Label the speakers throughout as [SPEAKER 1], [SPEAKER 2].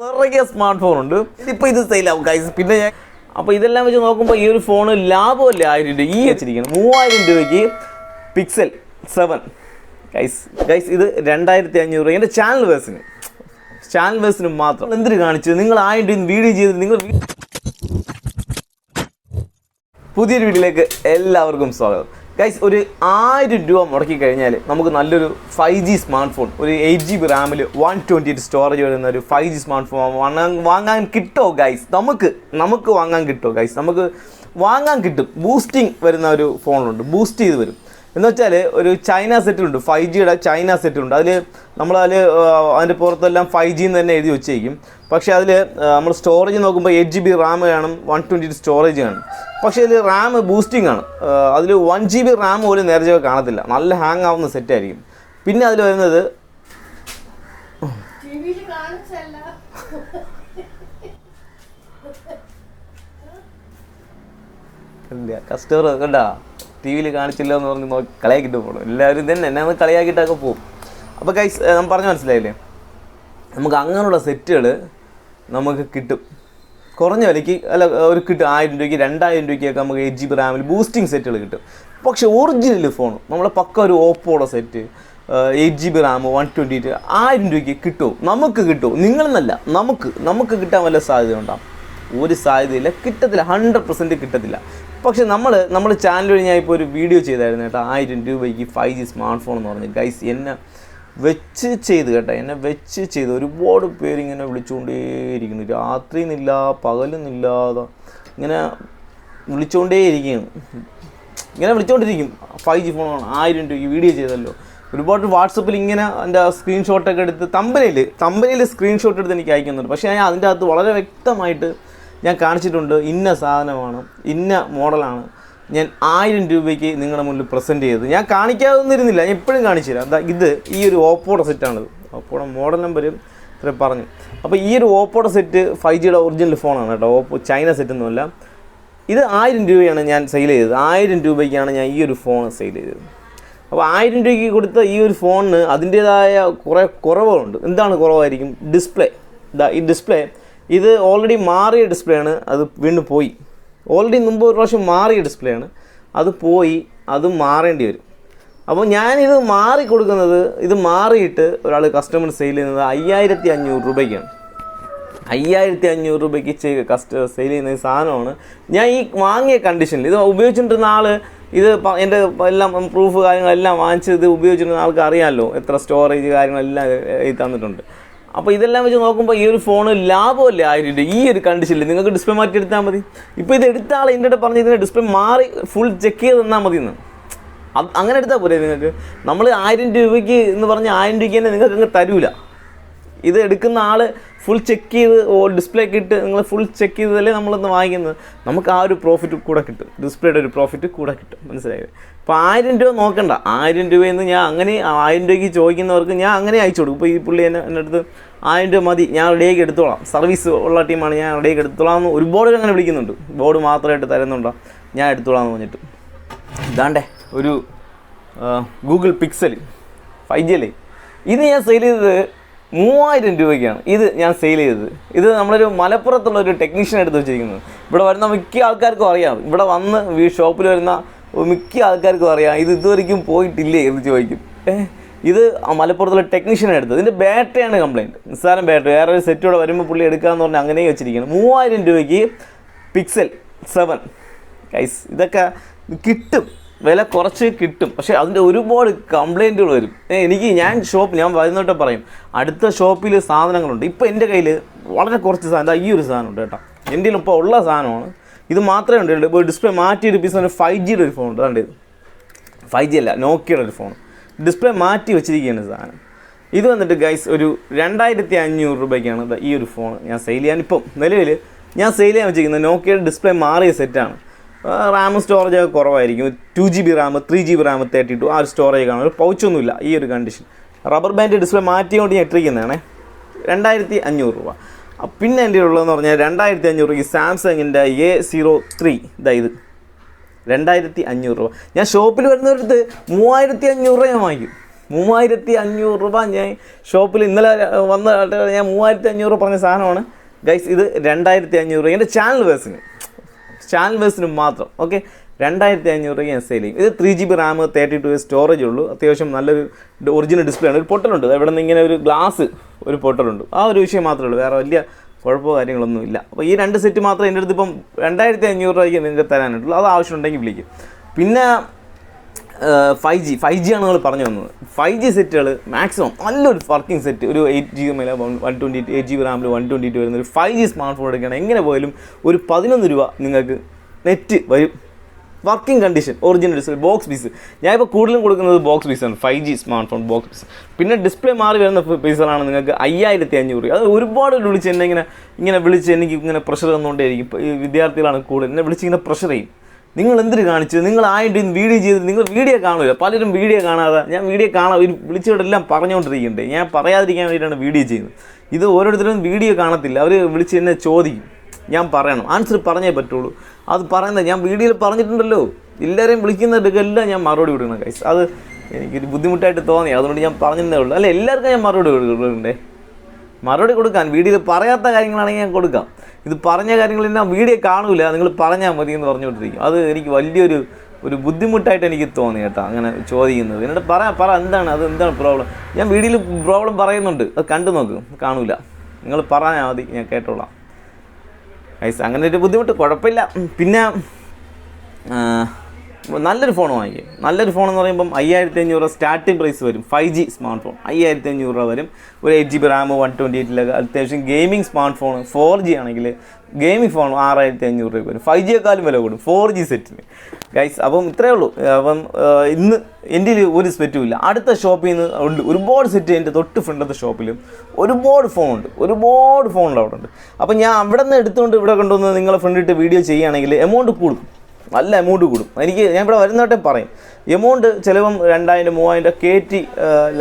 [SPEAKER 1] നിറയെ smart phone ഉണ്ട്. ഇപ്പോൾ ഇത് സെയിലാവും ഗൈസ്. പിന്നെ ഞാൻ അപ്പോൾ ഇതെല്ലാം വെച്ച് നോക്കുമ്പോൾ ഈ ഒരു ഫോണ് ലാഭമല്ല 1000 രൂപ ഈ വെച്ചിരിക്കണം. 3000 രൂപയ്ക്ക് പിക്സൽ 7 ഗൈസ് ഇത് 2500 രൂപ. എൻ്റെ ചാനൽ വേഴ്സിന് മാത്രം എന്തിനു കാണിച്ചത്? നിങ്ങൾ 1000 രൂപ വീഡിയോ ചെയ്ത് നിങ്ങൾ പുതിയൊരു വീഡിയോയിലേക്ക് എല്ലാവർക്കും സ്വാഗതം. ഗൈസ് ഒരു 1000 രൂപ മുടക്കി കഴിഞ്ഞാൽ നമുക്ക് നല്ലൊരു 5G സ്മാർട്ട് ഫോൺ, ഒരു 8GB റാമിൽ 128 സ്റ്റോറേജ് വരുന്ന ഒരു 5G സ്മാർട്ട് ഫോൺ വാങ്ങാൻ കിട്ടുമോ ഗൈസ്? നമുക്ക് വാങ്ങാൻ കിട്ടുമോ ഗൈസ്? നമുക്ക് വാങ്ങാൻ കിട്ടും. ബൂസ്റ്റിംഗ് വരുന്ന ഒരു ഫോണുണ്ട്, ബൂസ്റ്റ് ചെയ്ത് വരും. എന്ന് വെച്ചാൽ ഒരു ചൈന സെറ്റിലുണ്ട്, 5Gയുടെ ചൈന സെറ്റിലുണ്ട്. അതിൻ്റെ പുറത്തെല്ലാം 5G എന്ന് തന്നെ എഴുതി വെച്ചേക്കും. പക്ഷേ അതിൽ നമ്മൾ സ്റ്റോറേജ് നോക്കുമ്പോൾ 8GB റാം കാണും, 128 സ്റ്റോറേജ് കാണും. പക്ഷേ ഇതിൽ റാം ബൂസ്റ്റിംഗ് ആണ്. അതിൽ 1GB റാം പോലും നേരത്തെ കാണത്തില്ല, നല്ല ഹാങ് ആവുന്ന സെറ്റായിരിക്കും. പിന്നെ അതിൽ വരുന്നത് കസ്റ്റമർ കണ്ടാ ടി വിയിൽ കാണിച്ചില്ല എന്ന് പറഞ്ഞ് നോക്കി കളിയാക്കിയിട്ട് പോകണം. എല്ലാവരും തന്നെ എന്നെ കളിയാക്കിയിട്ടൊക്കെ പോകും. അപ്പോൾ ഗൈസ് നമ്മൾ പറഞ്ഞ് മനസ്സിലായില്ലേ, നമുക്ക് അങ്ങനെയുള്ള സെറ്റുകൾ നമുക്ക് കിട്ടും കുറഞ്ഞ വിലയ്ക്ക്. ഒരു കിട്ടും 1000 രൂപയ്ക്ക് 2000 രൂപയ്ക്കൊക്കെ നമുക്ക് 8GB റാമിൽ ബൂസ്റ്റിംഗ് സെറ്റുകൾ കിട്ടും. പക്ഷേ ഒറിജിനൽ ഫോൺ നമ്മളെ പക്ക ഒരു ഓപ്പോയുടെ സെറ്റ് 8GB റാം 128 1000 രൂപയ്ക്ക് കിട്ടുമോ? നമുക്ക് കിട്ടുമോ? നിങ്ങളെന്നല്ല, നമുക്ക് കിട്ടാൻ വല്ല സാധ്യത ഉണ്ടാകും? ഒരു സാധ്യതയില്ല, കിട്ടത്തില്ല, 100% കിട്ടത്തില്ല. പക്ഷെ നമ്മൾ ചാനൽ വഴി ഞാൻ ഇപ്പോൾ ഒരു വീഡിയോ ചെയ്തായിരുന്നു കേട്ടോ, 1000 രൂപയ്ക്ക് 5G സ്മാർട്ട് ഫോൺ എന്ന് പറഞ്ഞ്. ഗൈസ് എന്നെ വെച്ച് ചെയ്ത് ഒരുപാട് പേര് ഇങ്ങനെ വിളിച്ചുകൊണ്ടേയിരിക്കുന്നു, രാത്രിയെന്നില്ല പകലെന്നില്ലാതെ ഇങ്ങനെ വിളിച്ചുകൊണ്ടിരിക്കും. 5G ഫോണാണ്, 1000 രൂപയ്ക്ക് വീഡിയോ ചെയ്തല്ലോ. ഒരുപാട് വാട്സപ്പിൽ ഇങ്ങനെ എൻ്റെ സ്ക്രീൻഷോട്ടൊക്കെ എടുത്ത് തമ്പനയിൽ സ്ക്രീൻഷോട്ട് എടുത്ത് എനിക്ക് അയക്കുന്നുണ്ട്. പക്ഷേ ഞാൻ അതിൻ്റെ അകത്ത് വളരെ വ്യക്തമായിട്ട് ഞാൻ കാണിച്ചിട്ടുണ്ട്, ഇന്ന സാധനമാണ്, ഇന്ന മോഡലാണ് ഞാൻ 1000 രൂപയ്ക്ക് നിങ്ങളുടെ മുന്നിൽ പ്രസൻറ്റ് ചെയ്തത്. ഞാൻ കാണിക്കാതൊന്നിരുന്നില്ല, ഞാൻ എപ്പോഴും കാണിച്ചു തരാം. ഇത് ഈ ഒരു ഓപ്പോയുടെ സെറ്റാണിത്, ഓപ്പോയുടെ മോഡൽ നമ്പർ ഇത്ര പറഞ്ഞു. അപ്പോൾ ഈ ഒരു ഓപ്പോയുടെ സെറ്റ് 5Gയുടെ ഒറിജിനൽ ഫോണാണ് കേട്ടോ, ഓപ്പോ ചൈന സെറ്റൊന്നുമല്ല. ഇത് 1000 രൂപയാണ് ഞാൻ സെയിൽ ചെയ്തത്. 1000 രൂപയ്ക്കാണ് ഞാൻ ഈ ഒരു ഫോൺ സെയിൽ ചെയ്തത്. അപ്പോൾ 1000 രൂപയ്ക്ക് കൊടുത്ത ഈ ഒരു ഫോണിന് അതിൻ്റേതായ കുറേ കുറവുകളുണ്ട്. എന്താണ് കുറവായിരിക്കും? ഡിസ്പ്ലേ. ഈ ഡിസ്പ്ലേ ഇത് ഓൾറെഡി മാറിയ ഡിസ്പ്ലേ ആണ്, അത് വീണ്ടും പോയി. ഓൾറെഡി മുമ്പ് ഒരു പ്രാവശ്യം മാറിയ ഡിസ്പ്ലേ ആണ്, അത് പോയി, അത് മാറേണ്ടി വരും. അപ്പോൾ ഞാനിത് ഇത് മാറിയിട്ട് ഒരാൾ കസ്റ്റമർ സെയിൽ ചെയ്യുന്നത് 5500 രൂപയ്ക്കാണ്. 5500 രൂപയ്ക്ക് സെയിൽ ചെയ്യുന്ന ഈ സാധനമാണ് ഞാൻ ഈ വാങ്ങിയ കണ്ടീഷനിൽ. ഇത് ഉപയോഗിച്ചിട്ടിരുന്ന ആൾ, ഇത് എൻ്റെ എല്ലാം പ്രൂഫ് കാര്യങ്ങളെല്ലാം വാങ്ങിച്ച് ഇത് ഉപയോഗിച്ചിരുന്ന ആൾക്ക് അറിയാമല്ലോ എത്ര സ്റ്റോറേജ് കാര്യങ്ങളെല്ലാം തന്നിട്ടുണ്ട്. അപ്പോൾ ഇതെല്ലാം വെച്ച് നോക്കുമ്പോൾ ഈ ഒരു ഫോണ് ലാഭമല്ല 1000 രൂപ ഈ ഒരു കണ്ടീഷനിൽ. നിങ്ങൾക്ക് ഡിസ്പ്ലേ മാറ്റി എടുത്താൽ മതി. ഇപ്പോൾ ഇത് എടുത്ത ആൾ എൻ്റെ അടുത്ത് പറഞ്ഞ് ഇതിൻ്റെ ഡിസ്പ്ലേ മാറി ഫുൾ ചെക്ക് ചെയ്ത് തന്നാൽ മതി എന്ന്. അങ്ങനെ എടുത്താൽ പോരെ നിങ്ങൾക്ക്? നമ്മൾ 1000 രൂപയ്ക്ക് എന്ന് പറഞ്ഞ് 1000 രൂപയ്ക്ക് തന്നെ നിങ്ങൾക്ക് അങ്ങ് തരൂല. ഇത് എടുക്കുന്ന ആൾ ഫുൾ ചെക്ക് ചെയ്ത് ഡിസ്പ്ലേ ഒക്കെ ഇട്ട് നിങ്ങൾ ഫുൾ ചെക്ക് ചെയ്തതല്ലേ നമ്മളൊന്ന് വാങ്ങിക്കുന്നത്. നമുക്ക് ആ ഒരു പ്രോഫിറ്റ് കൂടെ കിട്ടും, ഡിസ്പ്ലേയുടെ ഒരു പ്രോഫിറ്റ് കൂടെ കിട്ടും. മനസ്സിലായത്? അപ്പോൾ 1000 രൂപ നോക്കണ്ട. 1000 രൂപയെന്ന് ഞാൻ അങ്ങനെ 1000 രൂപയ്ക്ക് ചോദിക്കുന്നവർക്ക് ഞാൻ അങ്ങനെ അയച്ചു കൊടുക്കും. ഇപ്പോൾ ഈ പുള്ളി എൻ്റെ അടുത്ത് 1000 രൂപ മതി, ഞാൻ റെഡിയാക്കി എടുത്തോളാം, സർവീസ് ഉള്ള ടീമാണ്, ഞാൻ റെഡിയാക്കി എടുത്തോളാം എന്ന് ഒരുപാട് അങ്ങനെ വിളിക്കുന്നുണ്ട്. ബോർഡ് മാത്രമായിട്ട് തരുന്നുണ്ടോ, ഞാൻ എടുത്തോളാം എന്ന് പറഞ്ഞിട്ട്. ഇതാണ്ടേ ഒരു ഗൂഗിൾ പിക്സൽ 5G അല്ലേ, ഇത് ഞാൻ സെയിൽ ചെയ്തത് 3000 രൂപയ്ക്കാണ്. ഇത് ഞാൻ സെയിൽ ചെയ്തത്. ഇത് നമ്മളൊരു മലപ്പുറത്തുള്ള ഒരു ടെക്നീഷ്യൻ എടുത്ത് വെച്ചിരിക്കുന്നത്. ഇവിടെ വരുന്ന മിക്ക ആൾക്കാർക്കും അറിയാം, ഇവിടെ വന്ന് ഷോപ്പിൽ വരുന്ന മിക്ക ആൾക്കാർക്കും അറിയാം, ഇത് ഇതുവരെയ്ക്കും പോയിട്ടില്ലേ എന്ന് ചോദിക്കും. ഇത് മലപ്പുറത്തുള്ള ടെക്നീഷ്യൻ എടുത്തത്. ഇതിൻ്റെ ബാറ്ററിയാണ് കംപ്ലയിൻറ്റ്, നിസ്സാരം ബാറ്ററി. വേറെ ഒരു സെറ്റോടെ വരുമ്പോൾ പുള്ളി എടുക്കാമെന്ന് പറഞ്ഞാൽ അങ്ങനെ വെച്ചിരിക്കുന്നത്. 3000 രൂപയ്ക്ക് പിക്സൽ 7 ഗൈസ്. ഇതൊക്കെ കിട്ടും, വില കുറച്ച് കിട്ടും. പക്ഷേ അതിൻ്റെ ഒരുപാട് കംപ്ലയിൻറ്റുകൾ വരും. ഞാൻ വരുന്നോട്ടെ പറയും, അടുത്ത ഷോപ്പിൽ സാധനങ്ങളുണ്ട്. ഇപ്പോൾ എൻ്റെ കയ്യിൽ വളരെ കുറച്ച് സാധനം, ഈ ഒരു സാധനം ഉണ്ട് കേട്ടോ, എൻ്റെ ഇപ്പോൾ ഉള്ള സാധനമാണ്. ഇത് മാത്രമേ ഉണ്ട്. ഇപ്പോൾ ഡിസ്പ്ലേ മാറ്റിയൊരു പീസ് 5Gയുടെ ഒരു ഫോൺ ഉണ്ട്. അതുകൊണ്ട് 5G അല്ല, നോക്കിയുടെ ഒരു ഫോൺ, ഡിസ്പ്ലേ മാറ്റി വെച്ചിരിക്കുകയാണ് സാധനം. ഇത് വന്നിട്ട് ഗൈസ് ഒരു 2500 രൂപയ്ക്കാണ് ഈ ഒരു ഫോൺ ഞാൻ സെയിൽ ചെയ്യാൻ. ഇപ്പം നിലവിൽ ഞാൻ സെയിൽ ചെയ്യാൻ വെച്ചിരിക്കുന്നത് നോക്കിയുടെ ഡിസ്പ്ലേ മാറിയ സെറ്റാണ്. റാമും സ്റ്റോറേജൊക്കെ കുറവായിരിക്കും. 2GB റാം 3GB റാം 32 ആ ഒരു സ്റ്റോറേജ് കാണും. ഒരു പൗച്ചൊന്നുമില്ല ഈ ഒരു കണ്ടീഷൻ. റബ്ബർ ബാൻഡ് ഡിസ്പ്ലേ മാറ്റിക്കൊണ്ട് ഞാൻ ഇട്ടിരിക്കുന്നതാണ്. 2500 രൂപ. പിന്നെ എൻ്റെ ഉള്ളതെന്ന് പറഞ്ഞാൽ 2500 രൂപയ്ക്ക് സാംസങ്ങിൻ്റെ A03 ഇത് 2500 രൂപ. ഞാൻ ഷോപ്പിൽ വരുന്നവരടുത്ത് 3500 രൂപ ഞാൻ വാങ്ങിക്കും. 3500 രൂപ. ഞാൻ ഷോപ്പിൽ ഇന്നലെ വന്ന ഞാൻ 3500 പറഞ്ഞ സാധനമാണ് ഗൈസ്. ഇത് 2500 എൻ്റെ ചാനൽ വേഴ്സിന് മാത്രം. ഓക്കെ, 2500 ഞാൻ സെയിൽ ചെയ്യും. ഇത് 3GB റാം 32 സ്റ്റോറേജ് ഉള്ളൂ. അത്യാവശ്യം നല്ലൊരു ഒറിജിനൽ ഡിസ്പ്ലേ ആണ്. ഒരു പൊട്ടലുണ്ട്, ഇവിടെ നിന്ന് ഇങ്ങനെ ഒരു ഗ്ലാസ് ഒരു പൊട്ടലുണ്ട്. ആ ഒരു വിഷയം മാത്രമേ ഉള്ളൂ, വേറെ വലിയ കുഴപ്പമോ കാര്യങ്ങളൊന്നും ഇല്ല. അപ്പോൾ ഈ 2 സെറ്റ് മാത്രമേ എൻ്റെ അടുത്ത് ഇപ്പം 2500 രൂപയ്ക്ക് നിങ്ങൾക്ക് തരാനായിട്ടുള്ളൂ. അത് ആവശ്യമുണ്ടെങ്കിൽ വിളിക്കും. പിന്നെ 5G ആണ് നിങ്ങൾ പറഞ്ഞു വന്നത്. 5G സെറ്റുകൾ മാക്സിമം നല്ലൊരു വർക്കിംഗ് സെറ്റ്, ഒരു 8GB 8GB റാമിൽ 128 വരുന്ന ഒരു 5G സ്മാർട്ട് ഫോൺ എടുക്കുകയാണ് എങ്ങനെ പോയാലും ഒരു 11 രൂപ നിങ്ങൾക്ക് നെറ്റ് വരും. Working condition, original display, box piece. ഞാനിപ്പോൾ കൂടുതലും കൊടുക്കുന്നത് ബോക്സ് പീസാണ്, 5G smart phone box piece. പിന്നെ ഡിസ്പ്ലേ മാറി വരുന്ന പീസുകളാണ് നിങ്ങൾക്ക് 5500. അത് ഒരുപാട് വിളിച്ച് എന്നെ ഇങ്ങനെ വിളിച്ച് എനിക്ക് ഇങ്ങനെ പ്രഷർ തന്നുകൊണ്ടേയിരിക്കും. ഈ വിദ്യാർത്ഥികളാണ് കൂടുതൽ എന്നെ വിളിച്ച് ഇങ്ങനെ പ്രഷർ ചെയ്യും. നിങ്ങൾ എന്തിനു കാണിച്ചത്, നിങ്ങൾ ആയിട്ട് വീഡിയോ ചെയ്ത്, നിങ്ങൾ വീഡിയോ കാണില്ല. പലരും വീഡിയോ കാണാതെ, ഞാൻ വീഡിയോ കാണാൻ വിളിച്ചവരെല്ലാം പറഞ്ഞുകൊണ്ടിരിക്കുന്നുണ്ട്. ഞാൻ പറയാതിരിക്കാൻ വേണ്ടിയിട്ടാണ് വീഡിയോ ചെയ്യുന്നത്. ഇത് ഓരോരുത്തരും വീഡിയോ കാണത്തില്ല, അവർ വിളിച്ച് എന്നെ ചോദിക്കും, ഞാൻ പറയണം, ആൻസർ പറഞ്ഞേ പറ്റുള്ളൂ. അത് പറയുന്നത് ഞാൻ വീഡിയോയിൽ പറഞ്ഞിട്ടുണ്ടല്ലോ. എല്ലാവരെയും വിളിക്കുന്നവർക്കെല്ലാം ഞാൻ മറുപടി കൊടുക്കണം ഗൈസ്. അത് എനിക്കൊരു ബുദ്ധിമുട്ടായിട്ട് തോന്നി, അതുകൊണ്ട് ഞാൻ പറഞ്ഞതേ ഉള്ളൂ. അല്ല, എല്ലാവർക്കും ഞാൻ മറുപടി കൊടുക്കണ്ടേ? മറുപടി കൊടുക്കാൻ വീഡിയോയിൽ പറയാത്ത കാര്യങ്ങളാണെങ്കിൽ ഞാൻ കൊടുക്കാം. ഇത് പറഞ്ഞ കാര്യങ്ങളെല്ലാം വീഡിയോ കാണൂല, നിങ്ങൾ പറഞ്ഞാൽ മതി എന്ന് പറഞ്ഞുകൊണ്ടിരിക്കും. അത് എനിക്ക് വലിയൊരു ബുദ്ധിമുട്ടായിട്ട് എനിക്ക് തോന്നി കേട്ടോ, അങ്ങനെ ചോദിക്കുന്നത്. എന്നിട്ട് പറ എന്താണ് അത്, എന്താണ് പ്രോബ്ലം? ഞാൻ വീഡിയോയിൽ പ്രോബ്ലം പറയുന്നുണ്ട്, അത് കണ്ടു നോക്ക്, കാണൂല. നിങ്ങൾ പറഞ്ഞാൽ മതി, ഞാൻ കേട്ടോളാം ഗൈസ്. അങ്ങനെ ഒരു ബുദ്ധിമുട്ട് കുഴപ്പമില്ല. പിന്നെ നല്ലൊരു ഫോൺ വാങ്ങിക്കും. നല്ലൊരു ഫോൺ എന്ന് പറയുമ്പം 5500 സ്റ്റാർട്ടിംഗ് പ്രൈസ് വരും. 5G സ്മാർട്ട് ഫോൺ 5500 രൂപ വരും. ഒരു 8GB റാം 128 അത്യാവശ്യം ഗെയിമിംഗ് സ്മാർട്ട് ഫോൺ 4G ആണെങ്കിൽ ഗെയിമിംഗ് ഫോൺ 6500 രൂപ വരും. 5Gയെക്കാളും വില കൂടും 4G സെറ്റിന് ഗൈസ്. അപ്പം ഇത്രയേ ഉള്ളൂ. അപ്പം ഇന്ന് എൻ്റെ ഒരു സെറ്റും ഇല്ല. അടുത്ത ഷോപ്പിൽ നിന്ന് ഉണ്ട് ഒരുപാട് സെറ്റ്. എൻ്റെ തൊട്ട് ഫ്രണ്ടത്തെ ഷോപ്പിലും ഒരുപാട് ഫോണുണ്ട് അവിടെ ഉണ്ട്. അപ്പം ഞാൻ അവിടെ നിന്ന് എടുത്തുകൊണ്ട് ഇവിടെ കൊണ്ടുവന്ന് നിങ്ങളെ ഫ്രണ്ടിട്ട് വീഡിയോ ചെയ്യുകയാണെങ്കിൽ എമൗണ്ട് കൂടും, നല്ല എമൗണ്ട് കൂടും. ഞാൻ ഇവിടെ വരുന്നവട്ടെ പറയും, എമൗണ്ട് ചിലപ്പം 2000-3000 കയറ്റി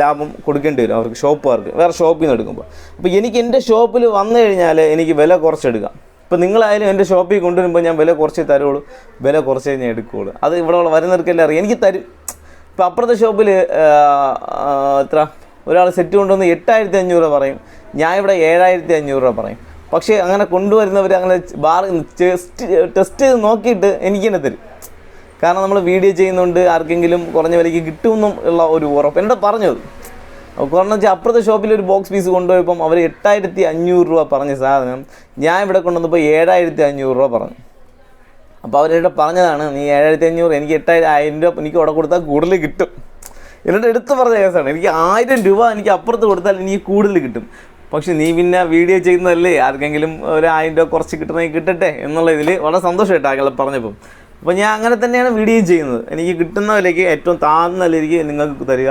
[SPEAKER 1] ലാഭം കൊടുക്കേണ്ടി വരും അവർക്ക്, ഷോപ്പുകാർക്ക്, വേറെ ഷോപ്പിൽ നിന്ന് എടുക്കുമ്പോൾ. അപ്പോൾ എനിക്ക് എൻ്റെ ഷോപ്പിൽ വന്നു കഴിഞ്ഞാൽ എനിക്ക് വില കുറച്ചെടുക്കാം. ഇപ്പോൾ നിങ്ങളായാലും എൻ്റെ ഷോപ്പിൽ കൊണ്ടുവരുമ്പോൾ ഞാൻ വില കുറച്ചേ തരുള്ളൂ, വില കുറച്ചേ ഞാൻ എടുക്കുകയുള്ളൂ. അത് ഇവിടെ വരുന്നവർക്കെല്ലാം അറിയാം, എനിക്ക് തരും. ഇപ്പോൾ അപ്പുറത്തെ ഷോപ്പിൽ എത്ര ഒരാൾ സെറ്റ് കൊണ്ടുവന്ന് 8500 രൂപ പറയും, ഞാൻ ഇവിടെ 7500 രൂപ പറയും. പക്ഷേ അങ്ങനെ കൊണ്ടുവരുന്നവർ അങ്ങനെ ടെസ്റ്റ് ചെയ്ത് നോക്കിയിട്ട് എനിക്ക് തന്നെ തരും. കാരണം നമ്മൾ വീഡിയോ ചെയ്യുന്നുണ്ട്, ആർക്കെങ്കിലും കുറഞ്ഞ വിലയ്ക്ക് കിട്ടുമെന്നും ഉള്ള ഒരു ഉറപ്പ് എന്നോട് പറഞ്ഞത്. കാരണം വെച്ചാൽ അപ്പുറത്തെ ഷോപ്പിൽ ഒരു ബോക്സ് പീസ് കൊണ്ടുപോയപ്പം അവർ 8500 രൂപ പറഞ്ഞ സാധനം ഞാൻ ഇവിടെ കൊണ്ടുവന്നപ്പോൾ 7500 രൂപ പറഞ്ഞു. അപ്പോൾ അവരെവിടെ പറഞ്ഞതാണ്, നീ 7500, എനിക്ക് 8000 രൂപ എനിക്ക് അവിടെ കൊടുത്താൽ കൂടുതൽ കിട്ടും. എന്നിട്ട് എടുത്ത് പറഞ്ഞ കേസാണ്, എനിക്ക് 1000 രൂപ എനിക്ക് അപ്പുറത്ത് കൊടുത്താൽ എനിക്ക് കൂടുതൽ കിട്ടും. പക്ഷെ നീ പിന്നെ വീഡിയോ ചെയ്യുന്നതല്ലേ, ആർക്കെങ്കിലും ഒരു 1000 രൂപ കുറച്ച് കിട്ടണമെങ്കിൽ കിട്ടട്ടെ എന്നുള്ള ഇതിൽ വളരെ സന്തോഷമായിട്ട് ആളുകൾ പറഞ്ഞപ്പം. അപ്പോൾ ഞാൻ അങ്ങനെ തന്നെയാണ് വീഡിയോ ചെയ്യുന്നത്. എനിക്ക് കിട്ടുന്ന വിലയ്ക്ക് ഏറ്റവും താഴ്ന്ന വിലയ്ക്ക് നിങ്ങൾക്ക് തരിക,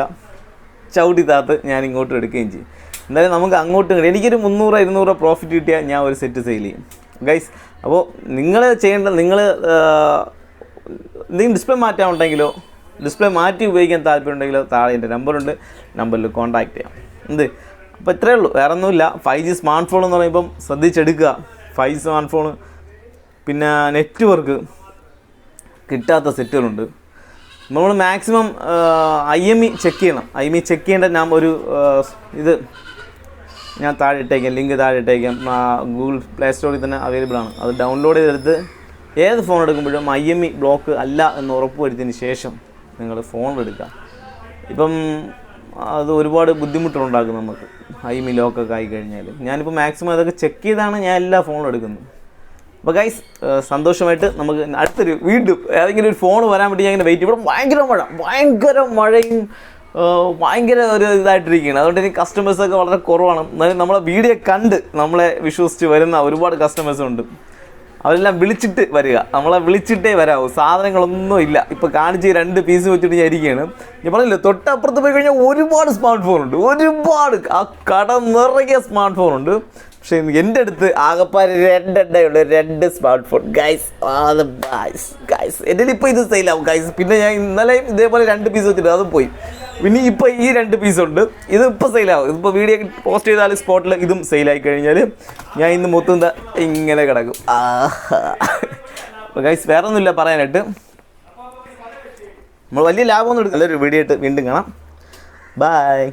[SPEAKER 1] ചവിട്ടി താത്ത് ഞാൻ ഇങ്ങോട്ട് എടുക്കുകയും ചെയ്യും. എന്തായാലും നമുക്ക് അങ്ങോട്ടും എനിക്കൊരു 300-200 പ്രോഫിറ്റ് കിട്ടിയാൽ ഞാൻ ഒരു സെറ്റ് സെയിൽ ചെയ്യും ഗൈസ്. അപ്പോൾ നിങ്ങൾ ചെയ്യേണ്ട, നിങ്ങൾ എന്തെങ്കിലും ഡിസ്പ്ലേ മാറ്റാനുണ്ടെങ്കിലോ ഡിസ്പ്ലേ മാറ്റി ഉപയോഗിക്കാൻ താല്പര്യമുണ്ടെങ്കിലോ താഴെ എൻ്റെ നമ്പറുണ്ട്, നമ്പറിൽ കോൺടാക്റ്റ് ചെയ്യാം. അപ്പോൾ ഇത്രയേ ഉള്ളൂ, വേറെ ഒന്നുമില്ല. 5G സ്മാർട്ട് ഫോൺ എന്ന് പറയുമ്പം ശ്രദ്ധിച്ചെടുക്കുക. 5G സ്മാർട്ട് ഫോൺ, പിന്നെ നെറ്റ്വർക്ക് കിട്ടാത്ത സെറ്റുകളുണ്ട്. നമ്മൾ മാക്സിമം IME ചെക്ക് ചെയ്യണം. IME ചെക്ക് ചെയ്യേണ്ട ഞാൻ ഒരു ഇത് ഞാൻ താഴെ ഇട്ടേക്കാം, ലിങ്ക് താഴെ ഇട്ടേക്കാം. ഗൂഗിൾ പ്ലേ സ്റ്റോറിൽ തന്നെ അവൈലബിൾ ആണ്. അത് ഡൗൺലോഡ് ചെയ്തെടുത്ത് ഏത് ഫോൺ എടുക്കുമ്പോഴും IME ബ്ലോക്ക് അല്ല എന്ന് ഉറപ്പ് വരുത്തിയതിന് ശേഷം നിങ്ങൾ ഫോൺ എടുക്കുക. ഇപ്പം അത് ഒരുപാട് ബുദ്ധിമുട്ടുണ്ടാക്കും നമുക്ക്, IME ലോക്കൊക്കെ ആയിക്കഴിഞ്ഞാൽ. ഞാനിപ്പോൾ മാക്സിമം അതൊക്കെ ചെക്ക് ചെയ്താണ് ഞാൻ എല്ലാ ഫോണും എടുക്കുന്നത്. അപ്പോൾ ഗൈസ്, സന്തോഷമായിട്ട് നമുക്ക് അടുത്തൊരു വീണ്ടും ഏതെങ്കിലും ഒരു ഫോൺ വരാൻ വേണ്ടി ഞാൻ ഇങ്ങനെ വെയിറ്റ്. ഇവിടെ ഭയങ്കര മഴയും ഭയങ്കര ഒരു ഇതായിട്ടിരിക്കുകയാണ്. അതുകൊണ്ട് എനിക്ക് കസ്റ്റമേഴ്സൊക്കെ വളരെ കുറവാണ്. എന്നാലും നമ്മളെ വീഡിയോ കണ്ട് നമ്മളെ വിശ്വസിച്ച് വരുന്ന ഒരുപാട് കസ്റ്റമേഴ്സുണ്ട്. അവരെല്ലാം വിളിച്ചിട്ട് വരിക, നമ്മളെ വിളിച്ചിട്ടേ വരാവൂ. സാധനങ്ങളൊന്നും ഇല്ല. ഇപ്പോൾ കാണിച്ച് 2 പീസ് വെച്ചിട്ട് ഞാൻ ഇരിക്കുകയാണ്. ഞാൻ പറഞ്ഞില്ല, തൊട്ടപ്പുറത്ത് പോയി കഴിഞ്ഞാൽ ഒരുപാട് സ്മാർട്ട് ഫോണുണ്ട്, ഒരുപാട്, ആ കട നിറയെ സ്മാർട്ട് ഫോണുണ്ട്. പക്ഷേ എൻ്റെ അടുത്ത് ആകെപ്പാട് 2 സ്മാർട്ട് ഫോൺ ഗൈസ്. ഗൈസ് എൻ്റെ ഇപ്പോൾ ഇത് സെയിലാവും ഗൈസ്. പിന്നെ ഞാൻ ഇന്നലെയും ഇതേപോലെ 2 പീസ് വെച്ചിട്ട് അതും പോയി. പിന്നെ ഇപ്പോൾ ഈ 2 പീസുണ്ട്, ഇത് ഇപ്പോൾ സെയിലാവും. ഇതിപ്പോൾ വീഡിയോ പോസ്റ്റ് ചെയ്താൽ സ്പോട്ടിൽ ഇതും സെയിലായി കഴിഞ്ഞാൽ ഞാൻ ഇന്ന് മൊത്തം ഇങ്ങനെ കിടക്കും. അപ്പോൾ ഗൈസ്, വേറെ ഒന്നുമില്ല പറയാനായിട്ട്. നമ്മൾ വലിയ ലാഭമൊന്നും എടുക്കില്ല. ഒരു വീഡിയോ ആയിട്ട് വീണ്ടും കാണാം. ബൈ.